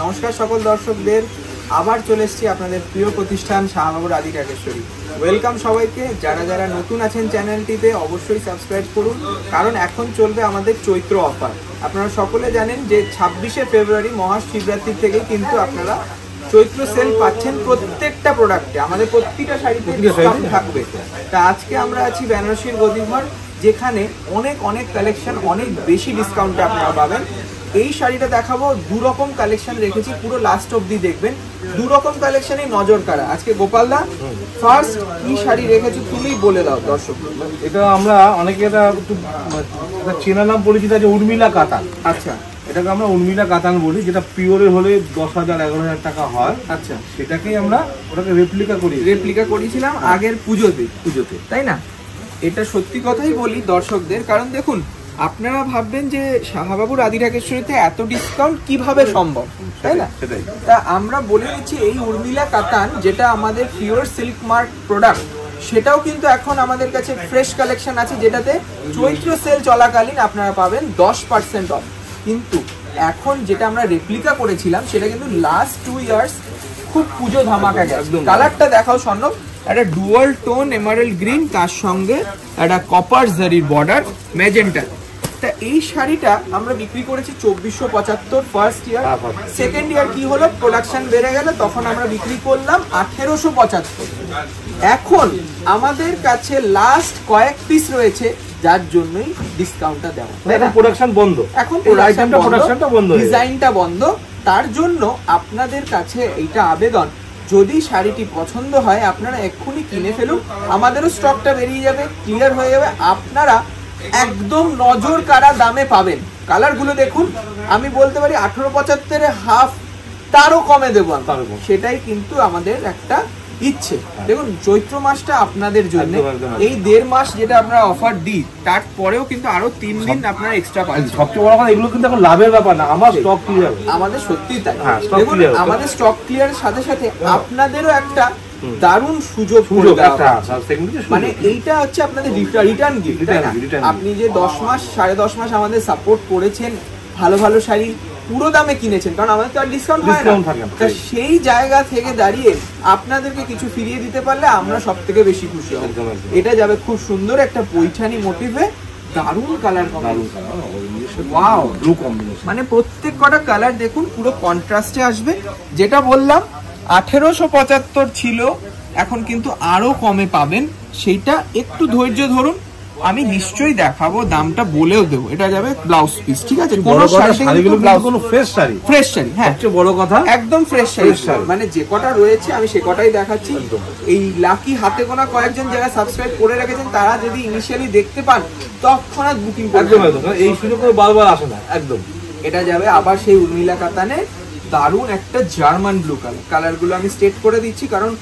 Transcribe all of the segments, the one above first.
নমস্কার সকল দর্শকদের, আবার চলে এসেছি আপনাদের প্রিয় প্রতিষ্ঠান শাহবাবুর আদি ঢাকেশ্বরী। ওয়েলকাম সবাইকে। যারা যারা নতুন আছেন চ্যানেলটিতে অবশ্যই সাবস্ক্রাইব করুন, কারণ এখন চলবে আমাদের চৈত্র অফার। আপনারা সকলে জানেন যে 26শে ফেব্রুয়ারি মহাশিবরাত্রি থেকে কিন্তু আপনারা চৈত্র সেল পাচ্ছেন প্রত্যেকটা প্রোডাক্টে। আমাদের প্রত্যেকটা শাড়িতে ডিসকাউন্ট থাকবে। তা আজকে আমরা আছি বেনারসির গদিঘর, যেখানে অনেক কালেকশন, অনেক বেশি ডিসকাউন্টে আপনারা পাবেন। এই শাড়িটা দেখাবো, দু রকম কালেকশন রেখেছি, পুরো লাস্ট অবধি দেখবেন। দু রকম কালেকশনে নজর কাড়া। আজকে গোপালদা, ফার্স্ট কি শাড়ি রেখেছো তুমি বলে দাও দর্শক। এটা আমরা অনেকে এটা একটু চেনা নাম পরিচিত আছে উর্মিলা কাতান। আচ্ছা, এটাকে আমরা উর্মিলা কাতান বলি, যেটা পিওরের হলে 10,000-11,000 টাকা হয়। আচ্ছা, সেটাকেই আমরা ওটাকে রেপ্লিকা করেছিলাম আগের পুজোতে, তাই না? এটা সত্যি কথাই বলি দর্শকদের, কারণ দেখুন আপনারা ভাববেন যে শাহবাবুর আদি ঢাকেশ্বরীতে এত ডিসকাউন্ট কিভাবে সম্ভব, তাই না? তা আমরা বলে দিচ্ছি, এই উর্মিলা কাতান যেটা আমাদের পিওর সিল্ক মার্ক প্রোডাক্ট, সেটাও কিন্তু এখন আমাদের কাছে ফ্রেশ কালেকশন আছে, যেটাতে চৈত্র সেল চলাকালীন আপনারা পাবেন 10% অফ। কিন্তু এখন যেটা আমরা রেপ্লিকা করেছিলাম সেটা কিন্তু লাস্ট 2 ইয়ার্স খুব পুজো ধামাকা গেছে। কালারটা দেখাও স্বর্ণব, একটা ডুয়াল টোন এমারেল্ড গ্রিন, তার সঙ্গে একটা কপার জারির বর্ডার ম্যাজেন্টা। তা এই শাড়িটা আমরা বিক্রি করেছি 2475 ফার্স্ট ইয়ার। সেকেন্ড ইয়ার কি হলো, প্রোডাকশন বেড়ে গেল, তখন আমরা বিক্রি করলাম 1875। এখন আমাদের কাছে লাস্ট কয়েক পিস রয়েছে, যার জন্যই ডিসকাউন্টটা দেওয়া। এখন প্রোডাকশন বন্ধ, এখন প্রোডাকশনটা বন্ধ, ডিজাইনটা বন্ধ। তার জন্য আপনাদের কাছে এইটা আবেদন, যদি শাড়িটি পছন্দ হয় আপনারা এক্ষুনি কিনে ফেলুন, আমাদেরও স্টকটা বেরিয়ে যাবে, ক্লিয়ার হয়ে যাবে, আপনারা একদম নজর কাড়া দামে পাবেন। কালারগুলো দেখুন, আমি বলতে পারি 1875 হাফ, তারও কমে দেবো, সেটাই কিন্তু আমাদের একটা ইচ্ছে। দেখুন চৈত্র মাসটা আপনাদের জন্য, এই 1.5 মাস যেটা আমরা অফার দিই, তারপরেও কিন্তু আরো 3 দিন আপনারা এক্সট্রা পাচ্ছেন। সবচেয়ে বড় কথা, এগুলো কিন্তু এখন লাভের ব্যাপার না, আমার স্টক ক্লিয়ার। আমাদের সত্যিই তাই। দেখুন আমাদের স্টক ক্লিয়ারের সাথে সাথে আপনাদেরও একটা দারুণ সুযোগ, মানে এইটা হচ্ছে আপনাদের রিটার্ন গিফট। আপনি যে 10 মাস 10.5 মাস আমাদের সাপোর্ট করেছেন, ভালো ভালো শাড়ি পুরো দামে কিনেছেন, কারণ আমাদের তো আর ডিসকাউন্ট হয় না। সেই জায়গা থেকে দাঁড়িয়ে আপনাদেরকে কিছু ফিরিয়ে দিতে পারলে আমরা সব থেকে বেশি খুশি হব। এটা যাবে খুব সুন্দর একটা পৈঠানি মোটিভে, দারুণ কালার, ওয়াও ব্লু কম্বিনেশন, মানে প্রত্যেক কটা কালার দেখুন পুরো কন্ট্রাস্টে আসবে। যেটা বললাম 1875 ছিল, এখন কিন্তু আরো কমে পাবেন, সেইটা একটু ধৈর্য ধরুন, আমি নিশ্চয়ই দেখাবো, দামটা বলেও দেবো। এটা যাবে ব্লাউজ পিস, ঠিক আছে? কোনো শাড়িগুলো কোনো ফ্রেশ শাড়ি, হ্যাঁ সবচেয়ে বড় কথা, একদম ফ্রেশ শাড়ি। মানে যে কটা রয়েছে আমি সে কটাই দেখাচ্ছি। এই লাকি হাতে গোনা কয়েকজন যারা সাবস্ক্রাইব করে রেখেছেন, তারা যদি ইনিশিয়ালি দেখতে পান তৎক্ষণাৎ বুকিং করবেন, এই সুযোগ বারবার আসে না একদম। এটা যাবে আবার সেই উর্মিলা কাতানে, দারুণ একটা জার্মান ব্লু কালার। কালারগুলো আমি স্টেট করে দিচ্ছি, কারণ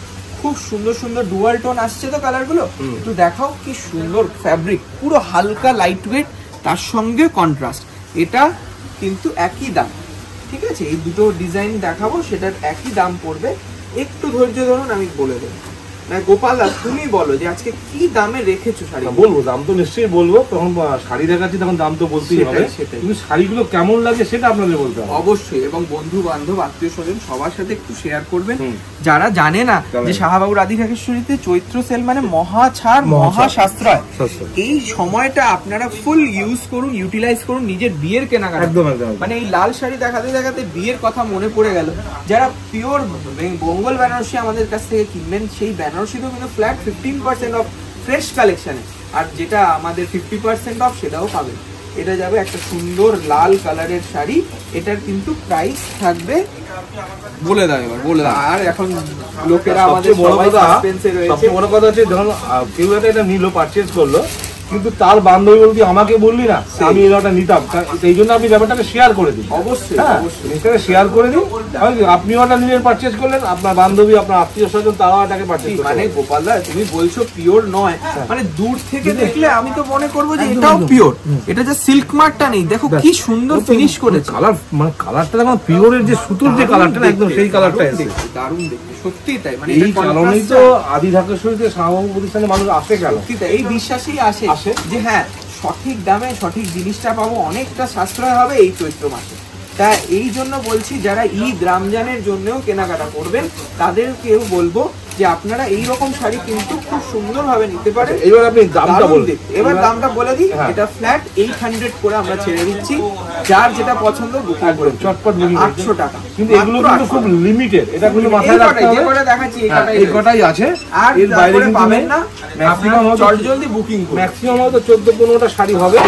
খুব সুন্দর সুন্দর ডুয়াল টোন আসছে তো কালারগুলো। একটু দেখাও কি সুন্দর ফ্যাব্রিক, পুরো হালকা লাইট ওয়েট, তার সঙ্গে কন্ট্রাস্ট। এটা কিন্তু একই দাম, ঠিক আছে? এই দুটো ডিজাইন দেখাবো, সেটার একই দাম পড়বে, একটু ধৈর্য ধরুন, আমি বলে দেবো। গোপাল, তুমি বলো যে আজকে কি দামে রেখেছো শাড়ি? বলবো, দাম তো নিশ্চয়ই বলবো, তখন শাড়ি দেখাচ্ছি তখন দাম তো বলতেই হবে। কিন্তু শাড়িগুলো কেমন লাগে সেটা আপনাদের বলতে হবে অবশ্যই, এবং বন্ধু বান্ধব আত্মীয় স্বজন সবার সাথে একটু শেয়ার করবেন, যারা জানে না যে শাহবাবুর আদি ঢাকেশ্বরীতে চৈত্র সেল মানে মহা ছাড়, মহা সাশ্রয়। এই সময়টা আপনারা ফুল ইউজ করুন, ইউটিলাইজ করুন নিজের বিয়ের কেনাকাটা। একদম। মানে এই লাল শাড়ি দেখাতে দেখাতে বিয়ের কথা মনে পড়ে গেল। যারা পিওর বেঙ্গল বেনারসি আমাদের কাছ থেকে কিনবেন, সেই বেনারসিতেও কিন্তু ফ্ল্যাট 15% অফ ফ্রেশ কালেকশনে, আর যেটা আমাদের 50% অফ সেটাও পাবেন। এটা যাবে একটা সুন্দর লাল কালারের শাড়ি, এটার কিন্তু প্রাইস থাকবে, বলে দাও এবার, বলে দাও। আর এখন লোকেরা আমাদের সবচেয়ে বড় কথা হচ্ছে, যখন কেউ এটা নিল, পারচেজ করলো, কিন্তু তার বান্ধবী বলতে আমাকে বললি না আমি এটা নিতাম, সেই জন্য আপনি ব্যাপারটাকে শেয়ার করে দিন। অবশ্যই জিনিসটাকে শেয়ার করে দিন। আপনিও এটা নিজের পারচেজ করলেন, আপনার বান্ধবী, আপনার আত্মীয় স্বজন, তারাও এটাকে পারচেজ করলেন। মানে গোপালদা, তুমি বলছো পিওর নয়, মানে দূর থেকে দেখলে আমি তো মনে করবো যে এটাও পিওর। এটা যে সিল্ক মার্কটা নেই, দেখো কি সুন্দর ফিনিশ করেছে। কালার, মানে কালারটা দেখো পিওরের যে সুতোর যে কালারটা, একদম সেই কালারটা এসেছে, দারুণ দেখতে, সত্যি তাই। মানে এই কারণেই তো আদি ঢাকেশ্বরীতে শাহবাবু প্রতিষ্ঠানে মানুষ আসে, কেন? এই বিশ্বাসেই আসে যে হ্যাঁ সঠিক দামে সঠিক জিনিসটা পাবো, অনেকটা সাশ্রয় হবে এই চৈত্র মাসে। তা এই জন্য বলছি যারা ঈদ রমজানের জন্যও কেনাকাটা করবেন তাদেরকেও বলবো যে আপনারা এই রকম শাড়ি কিন্তু খুব সুন্দর ভাবে নিতে পারেন। এবার আপনি দামটা বলুন। এবার দামটা বলে দিই, এটা ফ্ল্যাট 800 করে আমরা ছেড়ে দিচ্ছি, যার যেটা পছন্দ বুকিং করে চটপট বুকিং 800 টাকা। কিন্তু এগুলো কিন্তু খুব লিমিটেড, এটা কিন্তু মাথায় রাখতে হবে। যে কটা দেখাচ্ছি এই কটাই আছে, আর এর বাইরে কিন্তু পাবেন না। ম্যাক্সিমাম জলদি বুকিং করুন, ম্যাক্সিমাম হয়তো 14-15টা শাড়ি হবে।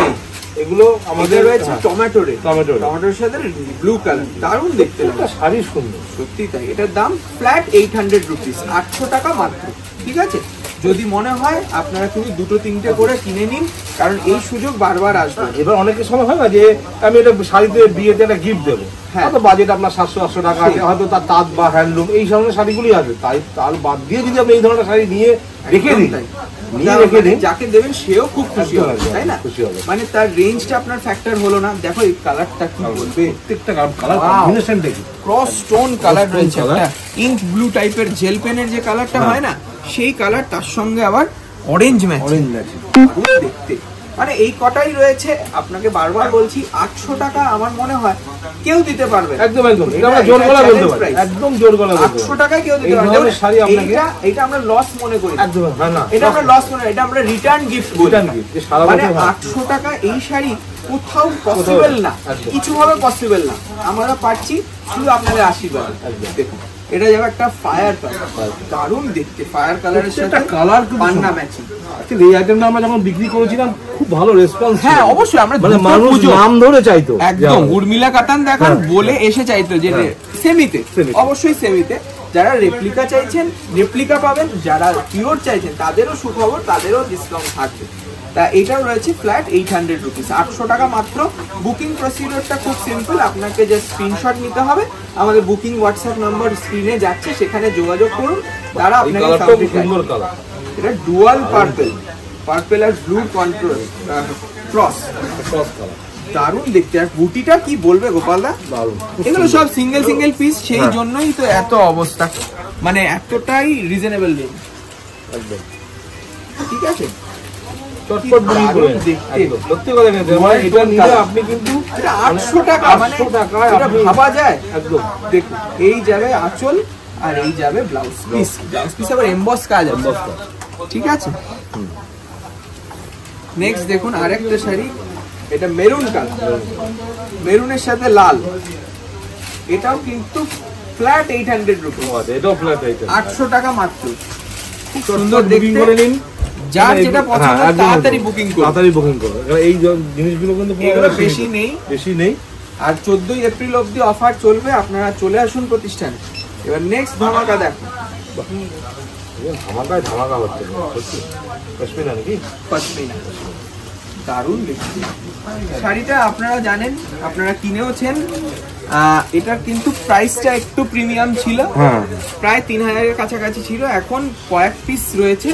এগুলো আমাদের রয়েছে টমেটোর সাথে ব্লু কালার, দারুণ দেখতে লাগে, শাড়ি সুন্দর সত্যি তাই। এটার দাম ফ্ল্যাট 800 রুপিস, 800 টাকা মাত্র। ঠিক আছে, যদি মনে হয় আপনারা কিন্তু 2-3টে করে কিনে নিন, কারণ এই সুযোগ বারবার আসবে। এবার অনেকের সময় হয় না যে আমি এটা শাড়িতে বিয়েতে একটা গিফট দেবো, হয়তো বাজেট আপনার 700-800 টাকা আছে, হয়তো তার তাঁত বা হ্যান্ডলুম এই ধরনের শাড়িগুলি আছে, তাই তার বাদ দিয়ে যদি আপনি এই ধরনের শাড়ি নিয়ে রেখে দিন, যাকে দেবেন সেও খুব খুশি হবে, তাই না? মানে তার রেঞ্জটা আপনার ফ্যাক্টর হলো না। দেখো এই কালারটা কি বলবে, প্রত্যেকটা কালার কম্বিনেশন দেখি ক্রস স্টোন কালার রয়েছে, একটা ইঙ্ক ব্লু টাইপের জেল পেনের যে কালারটা হয় না, সেই কালার, তার সঙ্গে আবার অরেঞ্জ ম্যাচ দেখতে। মানে এই কটাই রয়েছে, আপনাকে বারবার বলছি 800 টাকা আমার মনে হয় কেউ দিতে পারবে। একদম একদম, এটা আমরা জোর গলা বলতে পারি, একদম জোর গলা বলতে পারি। 800 টাকায় কেউ দিতে পারবে। এটা আমরা লস মনে করি, একদম না, এটা আমরা লস মনে করি, এটা আমরা রিটার্ন গিফট বলি। মানে 800 টাকা এই শাড়ি কোথাও পসিবল না, কিছু ভাবে পসিবল না, আমরা পাচ্ছি শুধু আপনাদের আশীর্বাদ। দেখুন এটা যাবে একটা ফায়ার কালার, দারুণ দেখতে, ফায়ার কালারের সাথে কালার পান্না ম্যাচিং। এই আইটেমটা আমরা যখন বিক্রি করেছিলাম খুব ভালো রেসপন্স। হ্যাঁ অবশ্যই, আমরা মানে মানুষ নাম ধরে চাইতো, একদম উর্মিলা কাতান দেখান বলে এসে চাইতো যে সেমিতে, অবশ্যই সেমিতে। যারা রেপ্লিকা চাইছেন রেপ্লিকা পাবেন, যারা পিওর চাইছেন তাদেরও সুখবর, তাদেরও ডিসকাউন্ট থাকবে। তা এটাও রয়েছে ফ্ল্যাট 800 রুপিস, 800 টাকা মাত্র। বুকিং প্রসিডিওরটা খুব সিম্পল, আপনাকে যে স্ক্রিনশট নিতে হবে, আমাদের বুকিং হোয়াটসঅ্যাপ নাম্বার স্ক্রিনে যাচ্ছে, সেখানে যোগাযোগ করুন, তারা আপনাকে এটা ডুয়াল পার্পল আর ব্লু কন্ট্রোল ক্রস কালার, দারুণ দেখতে। আর বুটিটা কি বলবে গোপালদা, এগুলো সব সিঙ্গেল পিস, সেই জন্যই তো এত অবস্থা, মানে এতটাই রিজনেবল রেঞ্জ। একদম ঠিক আছে, চটপট বুকিং করে একদম সত্যি কথা কিন্তু মানে এটা নিলে আপনি কিন্তু 800 টাকা, মানে 800 টাকায় এটা ভাবা যায়। একদম দেখুন, এই যাবে আঁচল আর এই যাবে ব্লাউজ পিস আবার এমবস কাজ আছে, ঠিক আছে। নেক্সট দেখুন আরেকটা শাড়ি, এটা মেরুন কালার, মেরুনের সাথে লাল, এটাও কিন্তু ফ্ল্যাট 800 রুপিস, এটাও ফ্ল্যাট 800 টাকা মাত্র। খুব সুন্দর দেখতে, করে নিন, যার যেটা পছন্দ তাড়াতাড়ি বুকিং করুন। এই জিনিসগুলো কিন্তু বেশি নেই। আর 14 এপ্রিল অবধি অফার চলবে, আপনারা চলে আসুন প্রতিষ্ঠানে। এবার নেক্সট ধামাকা দেখো, ধামাকা হচ্ছে পশমিনা নাকি, পশমিনা দারুণ দেখতে শাড়িটা। আপনারা জানেন, আপনারা কিনেওছেন, এটার কিন্তু প্রাইসটা একটু প্রিমিয়াম ছিল, প্রায় 3000-এর কাছাকাছি ছিল, এখন কয়েক পিস রয়েছে,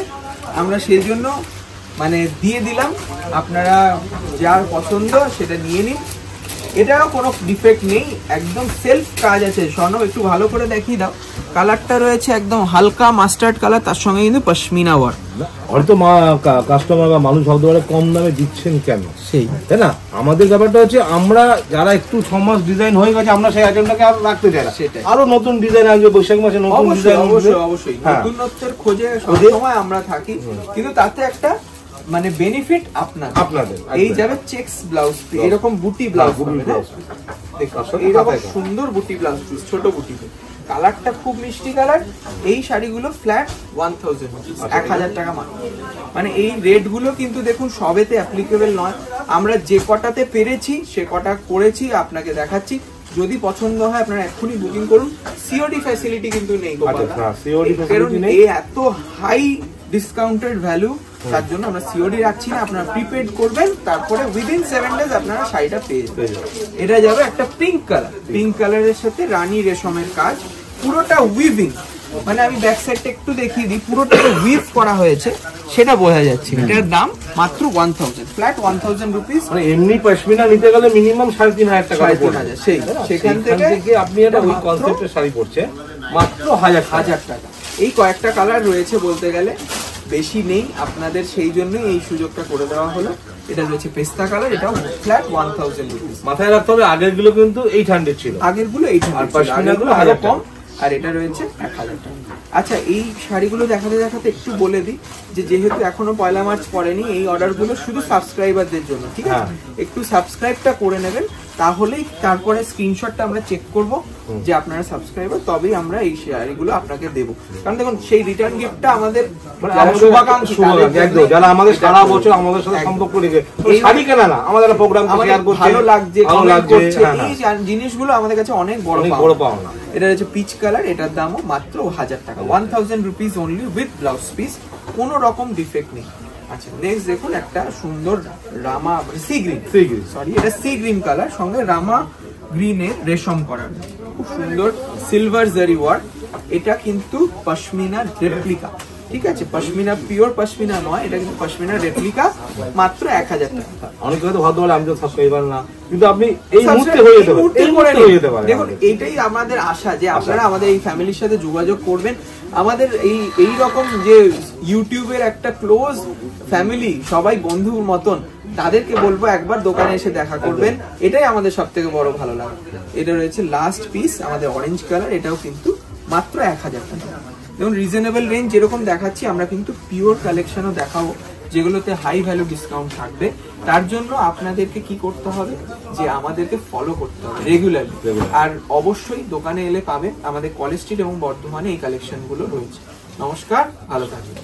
আমরা সেই জন্য মানে দিয়ে দিলাম, আপনারা যার পছন্দ সেটা নিয়ে নিন। এটারও কোনো ডিফেক্ট নেই, একদম সেলফ কাজ আছে। স্বর্ণ একটু ভালো করে দেখিয়ে দাও, কালারটা রয়েছে একদম হালকা মাস্টার্ড কালার, তার সঙ্গে কিন্তু পশমিনা ওয়ার্ক। হয়তো কাস্টমার বা মানুষ ভাবতে পারে কম দামে দিচ্ছেন কেন, সেই তাই না। আমাদের ব্যাপারটা হচ্ছে আমরা যারা একটু 6 মাস ডিজাইন হয়ে গেছে, আমরা সেই আইটেমটাকে আর রাখতে চাই না, আরো নতুন ডিজাইন আসবে, বৈশাখ মাসে নতুন ডিজাইন, অবশ্যই নতুনত্বের খোঁজে সবসময় আমরা থাকি, কিন্তু তাতে একটা মানে বেনিফিট আপনাদের। এই যাবে চেকস ব্লাউজ, এরকম বুটি ব্লাউজ, এরকম সুন্দর বুটি ব্লাউজ, ছোট বুটি, কালারটা খুব মিষ্টি কালার। এই শাড়িগুলো ফ্ল্যাট 1000, 1000 টাকা মাত্র। মানে এই রেট গুলো কিন্তু দেখুন সবেতে অ্যাপ্লিকেবল নয়, আমরা যে কটাতে পেরেছি সে কটা করেছি, আপনাকে দেখাচ্ছি। যদি পছন্দ হয় আপনারা এক্ষুনি বুকিং করুন। সিওডি ফ্যাসিলিটি কিন্তু নেই, এত হাই ডিসকাউন্টেড ভ্যালু, তার জন্য আমরা সিওডি রাখছি না, আপনারা প্রিপেড করবেন, তারপরে উইদিন 7 ডেজ আপনারা শাড়িটা পেয়ে যাবেন। এটা যাবে একটা পিঙ্ক কালারের সাথে রানী রেশমের কাজ, পুরোটা উইভিং, মানে আমি ব্যাক সাইডটা একটু দেখিয়ে দিই, পুরোটা উইভ করা হয়েছে, সেটা বোঝা যাচ্ছে। এটার দাম মাত্র 1000, ফ্ল্যাট 1000 রুপিস। মানে এমনি পশমিনা নিতে গেলে মিনিমাম 3500 টাকা পড়ে, সেখান থেকে আপনি এটা ওই কনসেপ্টের শাড়ি পড়ছে মাত্র 1000 টাকা। এই কয়েকটা কালার রয়েছে বলতে গেলে, বেশি নেই আপনাদের, সেই জন্যই এই সুযোগটা করে দেওয়া হলো। এটা রয়েছে পেস্তা কালার, এটাও ফ্ল্যাট 1000 রুপিস। মাথায় রাখতে হবে আগের গুলো কিন্তু 800 ছিল, আগের গুলো 800 গুলো আরো কম, আর এটা রয়েছে 1000 টাকা। আচ্ছা, এই শাড়িগুলো দেখাতে দেখাতে একটু বলে দিই যে যেহেতু এখনো 1 মার্চ পড়েনি, এই অর্ডারগুলো শুধু সাবস্ক্রাইবারদের জন্য, ঠিক আছে? একটু সাবস্ক্রাইবটা করে নেবেন, তাহলেই তারপরে স্ক্রিনশটটা আমরা চেক করব যে আপনারা সাবস্ক্রাইবার, তবেই আমরা এই শাড়িগুলো আপনাকে দেব। কারণ দেখুন, সেই রিটার্ন গিফটটা আমাদের শুভাকাঙ্ক্ষী, যারা আমাদের সারা বছর আমাদের সাথে সম্পর্ক রেখে শাড়ি কেনা না, আমাদের প্রোগ্রাম শেয়ার করছে, ভালো লাগছে, এই জিনিসগুলো আমাদের কাছে অনেক বড় পাওনা। এটা হচ্ছে পিচ কালার, এটার দামও মাত্র 1000 টাকা, 1000 rupees only with blouse piece, কোনো রকম ডিফেক্ট নেই। আচ্ছা, নেক্সট দেখুন একটা সুন্দর রামা সি গ্রিন, সরি এটা সি গ্রিন কালার, সঙ্গে রামা গ্রিনের রেশম করার খুব সুন্দর সিলভার জারি ওয়ার্ক। এটা কিন্তু পশমিনার রেপ্লিকা, ঠিক আছে? পশমিনা পিওর পশমিনা নয়, এটা কিন্তু পশমিনার রেপ্লিকা, মাত্র 1000 টাকা। অনেকে হয়তো ভাবতে পারে আমি তো সাবস্ক্রাইবার না, কিন্তু আপনি এই মুহূর্তে হয়ে যেতে পারেন। দেখুন, এইটাই আমাদের আশা যে আপনারা আমাদের এই ফ্যামিলির সাথে যোগাযোগ করবেন। আমাদের এই রকম যে ইউটিউবের একটা ক্লোজ ফ্যামিলি, সবাই বন্ধুর মতন, তাদেরকে বলবো একবার দোকানে এসে দেখা করবেন, এটাই আমাদের সব থেকে বড় ভালো লাগে। এটা রয়েছে লাস্ট পিস, আমাদের অরেঞ্জ কালার, এটাও কিন্তু মাত্র 1000 টাকা। দেখুন, রিজনেবল রেঞ্জ যেরকম দেখাচ্ছি, আমরা কিন্তু পিওর কালেকশনও দেখাবো যেগুলোতে হাই ভ্যালু ডিসকাউন্ট থাকবে। তার জন্য আপনাদেরকে কি করতে হবে, যে আমাদেরকে ফলো করতে হবে রেগুলারলি, আর অবশ্যই দোকানে এলে পাবেন। আমাদের কলেজ স্ট্রিট এবং বর্ধমানে এই কালেকশনগুলো রয়েছে। নমস্কার, ভালো থাকবেন।